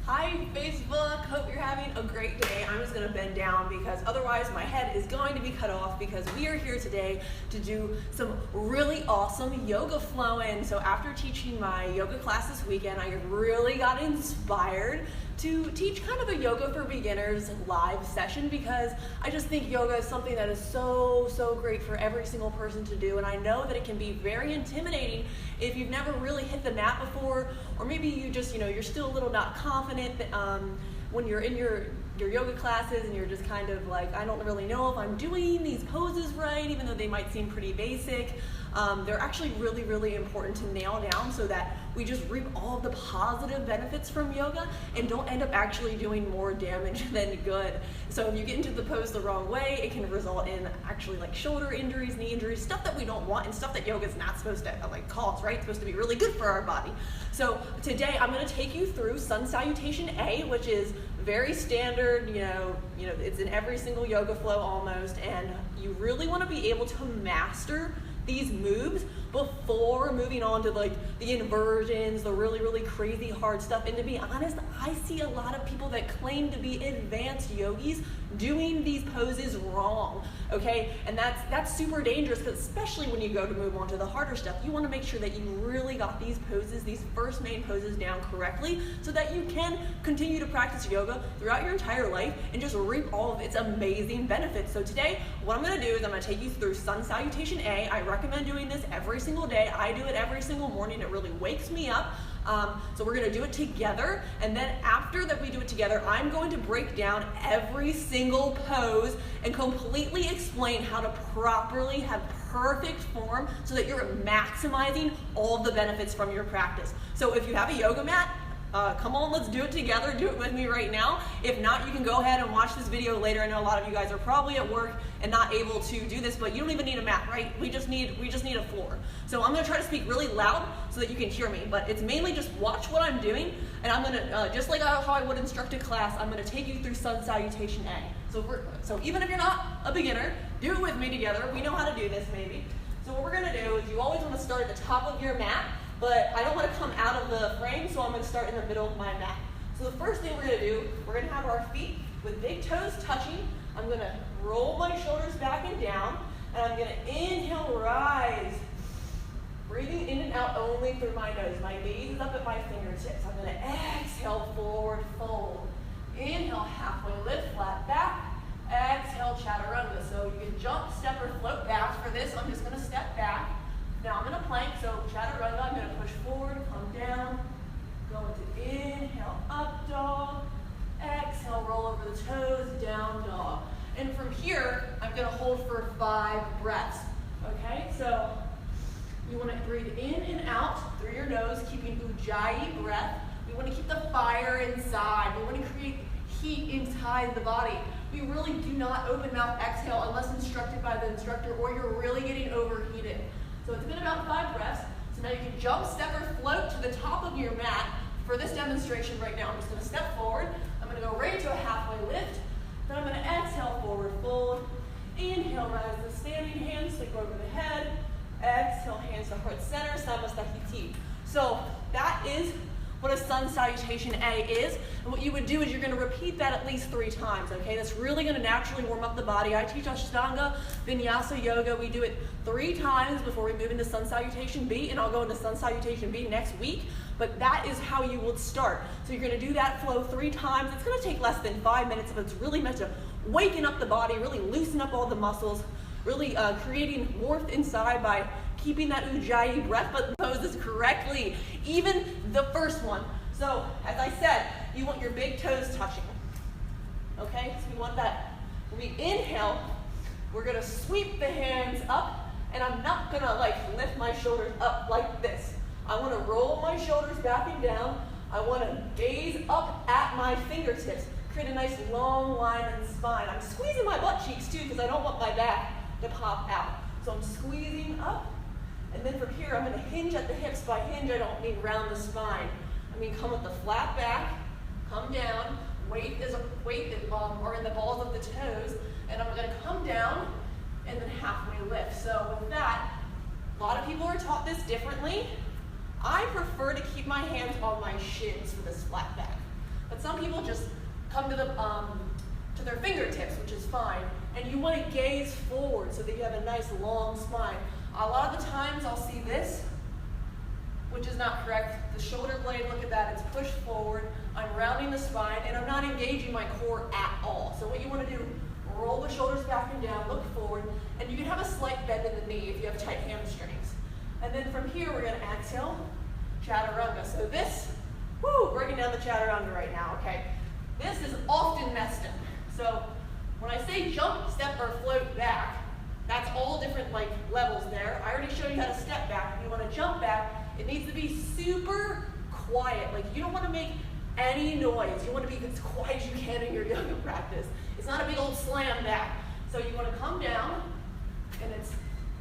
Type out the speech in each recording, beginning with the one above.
Hi Facebook, hope you're having a great day. I'm just gonna bend down because otherwise my head is going to be cut off because we are here today to do some really awesome yoga flowing. So after teaching my yoga class this weekend, I really got inspired to teach kind of a yoga for beginners live session because I just think yoga is something that is so great for every single person to do, and I know that it can be very intimidating if you've never really hit the mat before, or maybe you just, you're still a little not confident that, when you're in your yoga classes and you're just kind of like, I don't really know if I'm doing these poses right, even though they might seem pretty basic. They're actually really important to nail down so that we just reap all of the positive benefits from yoga and don't end up actually doing more damage than good. So if you get into the pose the wrong way, it can result in actually like shoulder injuries, knee injuries, stuff that we don't want and stuff that yoga is not supposed to cause, right? It's supposed to be really good for our body. So today I'm going to take you through Sun Salutation A, which is very standard, it's in every single yoga flow almost, and you really want to be able to master these moves before moving on to like the inversions, the really crazy hard stuff. And to be honest, I see a lot of people that claim to be advanced yogis doing these poses wrong, okay? And that's super dangerous, because especially when you go to move on to the harder stuff, you want to make sure that you really got these poses, these first main poses down correctly so that you can continue to practice yoga throughout your entire life and just reap all of its amazing benefits. So today, what I'm going to do is I'm going to take you through Sun Salutation A. I recommend doing this every single day. I do it every single morning. It really wakes me up. So we're going to do it together, and then after that we do it together, I'm going to break down every single pose and completely explain how to properly have perfect form so that you're maximizing all of the benefits from your practice. So if you have a yoga mat, come on, let's do it together. Do it with me right now. If not, you can go ahead and watch this video later. I know a lot of you guys are probably at work and not able to do this, but you don't even need a mat, right? We just need a floor. So I'm gonna try to speak really loud so that you can hear me, but it's mainly just watch what I'm doing, and I'm gonna, just like how I would instruct a class, I'm gonna take you through Sun Salutation A. So even if you're not a beginner, do it with me together. We know how to do this maybe. So what we're gonna do is you always wanna start at the top of your mat, but I don't want to come out of the frame, so I'm going to start in the middle of my mat. So the first thing we're going to do, we're going to have our feet with big toes touching. I'm going to roll my shoulders back and down, and I'm going to inhale, rise. Breathing in and out only through my nose. My gaze is up at my fingertips. I'm going to exhale, forward fold. Inhale, halfway lift, flat back. Exhale, chaturanga. So you can jump, step, or float back. For this, I'm just going to step back. Now I'm in a plank, so chaturanga, I'm going to push forward, come down, go into inhale, up dog, exhale, roll over the toes, down dog. And from here, I'm going to hold for 5 breaths, okay? So you want to breathe in and out through your nose, keeping ujjayi breath. We want to keep the fire inside. We want to create heat inside the body. We really do not open mouth exhale unless instructed by the instructor or you're really getting overheated. So it's been about 5 breaths. So now you can jump, step, or float to the top of your mat. For this demonstration right now, I'm just going to step forward. I'm going to go right into a halfway lift. Then I'm going to exhale, forward fold. Inhale, rise the standing hands, stick over the head. Exhale, hands to heart center, Namaskara A. So that is what a Sun Salutation A is. And what you would do is you're going to repeat that at least 3 times, okay? That's really going to naturally warm up the body. I teach Ashtanga Yoga. We do it 3 times before we move into Sun Salutation B, and I'll go into Sun Salutation B next week. But that is how you would start. So you're going to do that flow 3 times. It's going to take less than 5 minutes, but it's really meant to waken up the body, really loosen up all the muscles, really creating warmth inside by keeping that ujjayi breath, but poses correctly, even the first one. So, as I said, you want your big toes touching, okay? So we want that. When we inhale, we're gonna sweep the hands up, and I'm not gonna lift my shoulders up like this. I wanna roll my shoulders back and down. I wanna gaze up at my fingertips, create a nice long line in the spine. I'm squeezing my butt cheeks too, because I don't want my back to pop out. So I'm squeezing up. And then from here, I'm going to hinge at the hips. By hinge, I don't mean round the spine. I mean come with the flat back, come down, weight are in the balls of the toes, and I'm going to come down and then halfway lift. So with that, a lot of people are taught this differently. I prefer to keep my hands on my shins for this flat back. But some people just come to their fingertips, which is fine. And you want to gaze forward so that you have a nice long spine. A lot of the times I'll see this, which is not correct. The shoulder blade, look at that, it's pushed forward. I'm rounding the spine, and I'm not engaging my core at all. So what you want to do, roll the shoulders back and down, look forward, and you can have a slight bend in the knee if you have tight hamstrings. And then from here, we're going to exhale, chaturanga. So this, breaking down the chaturanga right now, okay? This is often messed up. So when I say jump, step, or float back, that's all different levels there. I already showed you how to step back. If you want to jump back, it needs to be super quiet. You don't want to make any noise. You want to be as quiet as you can in your yoga practice. It's not a big old slam back. So you want to come down, and it's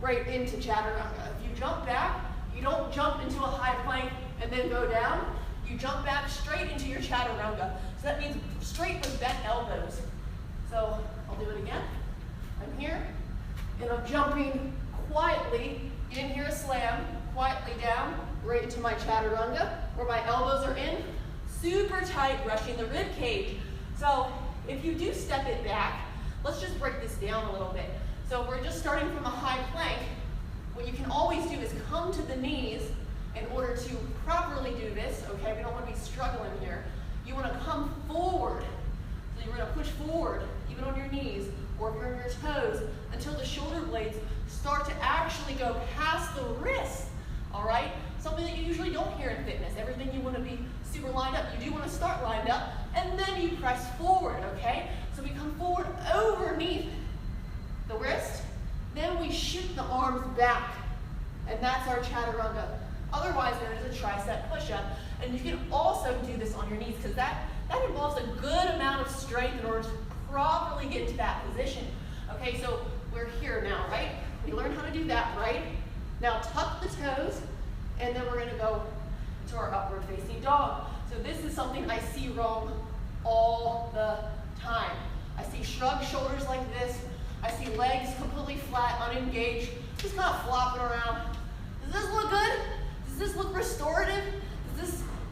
right into chaturanga. If you jump back, you don't jump into a high plank and then go down. You jump back straight into your chaturanga. So that means straight with bent elbows. So I'll do it again. I'm here, and I'm jumping quietly. You didn't hear a slam. Quietly down, right into my chaturanga, where my elbows are in, super tight, brushing the rib cage. So if you do step it back, let's just break this down a little bit. So if we're just starting from a high plank, what you can always do is come to the knees in order to properly do this, okay? We don't want to be struggling here. You want to come forward. So you're going to push forward, even on your knees, or if you're on your toes, until the shoulder blades start to actually go past the wrist. All right? Something that you usually don't hear in fitness. Everything you want to be super lined up. You do want to start lined up, and then you press forward, okay? So we come forward underneath the wrist, then we shoot the arms back, and that's our chaturanga. Otherwise known as a tricep push-up. And you can also do this on your knees, because that involves a good amount of strength in order to properly get into that position. Okay, so we're here now, right? We learned how to do that, right? Now tuck the toes, and then we're going to go to our upward facing dog. So this is something I see wrong all the time. I see shrugged shoulders like this. I see legs completely flat, unengaged, just kind of flopping around. Does this look good? Does this look restorative?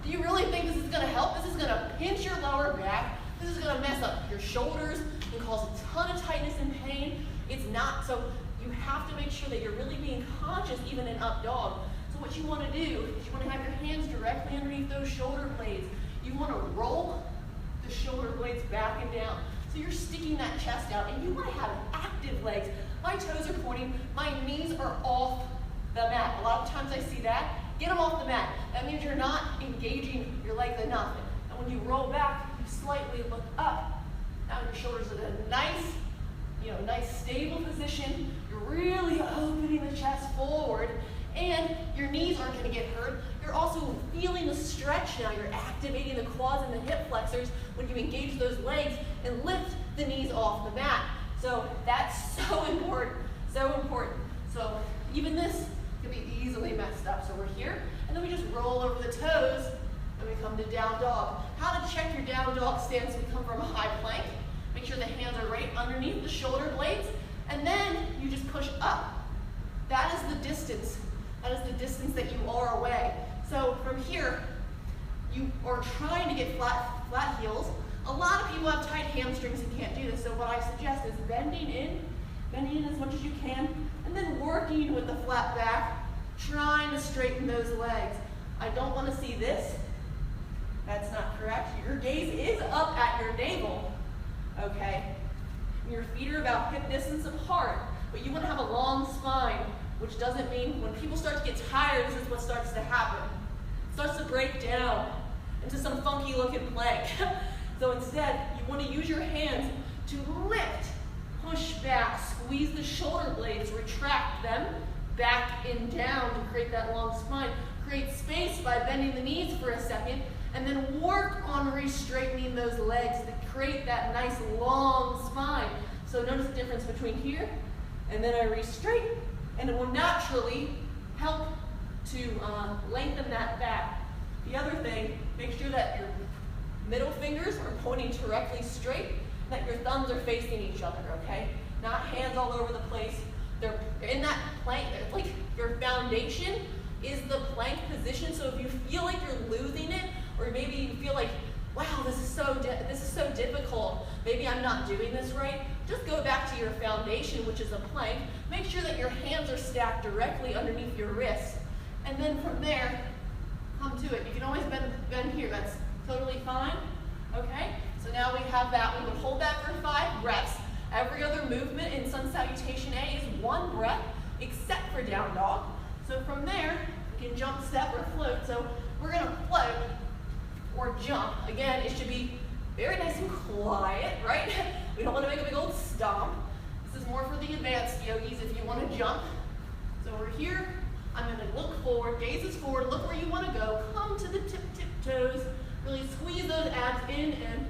Do you really think this is going to help? This is going to pinch your lower back. This is going to mess up your shoulders and cause a ton of tightness and pain. It's not. So you have to make sure that you're really being conscious even in up dog. So what you want to do is you want to have your hands directly underneath those shoulder blades. You want to roll the shoulder blades back and down. So you're sticking that chest out, and you want to have active legs. My toes are pointing. My knees are off the mat. A lot of times I see that. Get them off the mat. That means you're not engaging your legs enough. And when you roll back, you slightly look up. Now your shoulders are in a nice stable position. You're really opening the chest forward, and your knees aren't going to get hurt. You're also feeling the stretch now. You're activating the quads and the hip flexors when you engage those legs and lift the knees off the mat. So that's so important, so important. So even this can be easily messed up. So we're here, and then we just roll over the toes, and we come to down dog. How to check your down dog stance? We come from a high plank. Make sure the hands are right underneath the shoulder blades, and then you just push up. That is the distance. That is the distance that you are away. So from here, you are trying to get flat heels. A lot of people have tight hamstrings and can't do this, so what I suggest is bending in as much as you can, and then working with the flat back, trying to straighten those legs. I don't want to see this. That's not correct. Your gaze is up at your navel, okay? Your feet are about hip distance apart, but you want to have a long spine, which doesn't mean when people start to get tired, this is what starts to happen. It starts to break down into some funky looking plank. So instead, you want to use your hands to lift, push back, squeeze the shoulder blades, retract them back and down to create that long spine. Create space by bending the knees for a second, and then work on re-straightening those legs to create that nice long spine. So notice the difference between here, and then I re-straighten, and it will naturally help to lengthen that back. The other thing, make sure that your middle fingers are pointing directly straight, that your thumbs are facing each other, okay? Not hands all over the place. They're in that plank, like your foundation is the plank position, so if you feel like you're losing it, or maybe you feel like, wow, this is maybe I'm not doing this right, just go back to your foundation, which is a plank. Make sure that your hands are stacked directly underneath your wrists. And then from there, come to it. You can always bend here. That's totally fine. Okay? So now we have that. We would hold that for 5 breaths. Every other movement in Sun Salutation A is 1 breath, except for down dog. So from there, we can jump, step, or float. So we're going to float or jump. Again, it should be very nice and quiet, right? We don't want to make a big old stomp. This is more for the advanced yogis if you want to jump. So we're here. I'm going to look forward, gazes forward, look where you want to go. Come to the tip toes. Really squeeze those abs in and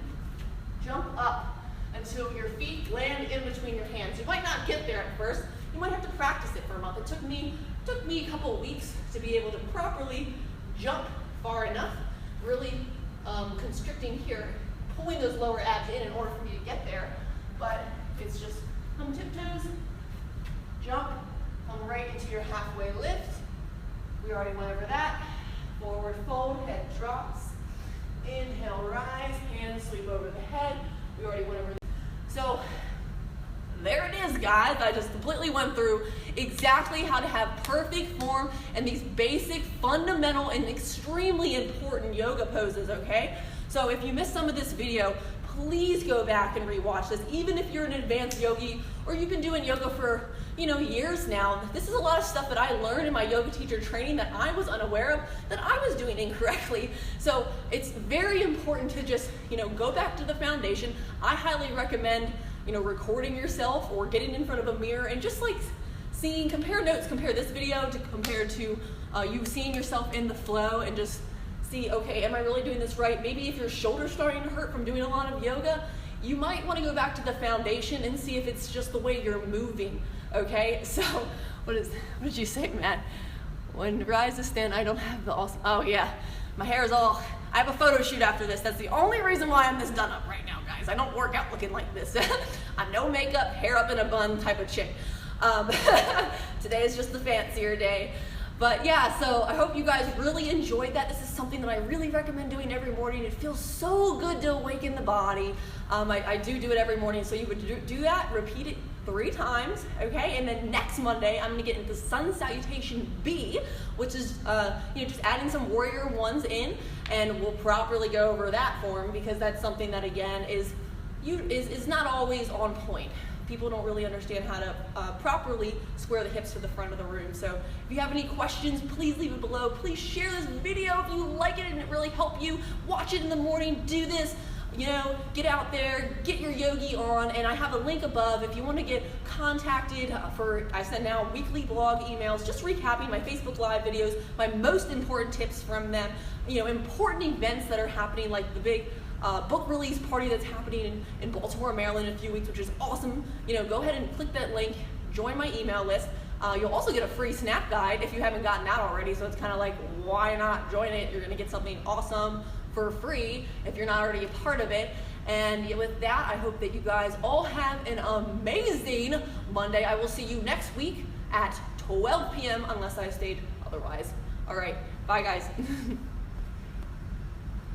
jump up until your feet land in between your hands. You might not get there at first. You might have to practice it for a month. It took me a couple of weeks to be able to properly jump far enough, really constricting here, pulling those lower abs in order for me to get there. But it's just come tiptoes, jump, come right into your halfway lift. We already went over that. Forward fold, head drops. Inhale, rise, hands sweep over the head. We already went over that. So there it is, guys. I just completely went through exactly how to have perfect form and these basic, fundamental, and extremely important yoga poses, okay? So if you missed some of this video, please go back and rewatch this. Even if you're an advanced yogi or you've been doing yoga for, years now, this is a lot of stuff that I learned in my yoga teacher training that I was unaware of, that I was doing incorrectly. So it's very important to just, go back to the foundation. I highly recommend, recording yourself or getting in front of a mirror and just like compare notes, compare this video to compare to you seeing yourself in the flow and just see, okay, am I really doing this right? Maybe if your shoulder's starting to hurt from doing a lot of yoga, you might want to go back to the foundation and see if it's just the way you're moving, okay? So, what did you say, Matt? When rise to stand, I don't have the awesome, oh yeah, my hair is all, I have a photo shoot after this. That's the only reason why I'm this done up right now, guys. I don't work out looking like this. I'm no makeup, hair up in a bun type of chick. Today is just the fancier day. But yeah, so I hope you guys really enjoyed that. This is something that I really recommend doing every morning. It feels so good to awaken the body. I do it every morning, so you would do that, repeat it 3 times, okay? And then next Monday, I'm gonna get into Sun Salutation B, which is just adding some warrior ones in, and we'll properly go over that form because that's something that, again, is not always on point. People don't really understand how to properly square the hips to the front of the room. So if you have any questions, please leave it below. Please share this video if you like it and it really helped you. Watch it in the morning, do this, get out there, get your yogi on, and I have a link above if you want to get contacted I send out weekly blog emails, just recapping my Facebook Live videos, my most important tips from them, important events that are happening, like the big book release party that's happening in Baltimore, Maryland in a few weeks, which is awesome. Go ahead and click that link, join my email list. You'll also get a free snap guide if you haven't gotten that already, so it's kind of like, why not join it? You're gonna get something awesome for free if you're not already a part of it. And with that, I hope that you guys all have an amazing Monday. I will see you next week at 12 p.m. unless I state otherwise. All right, bye guys.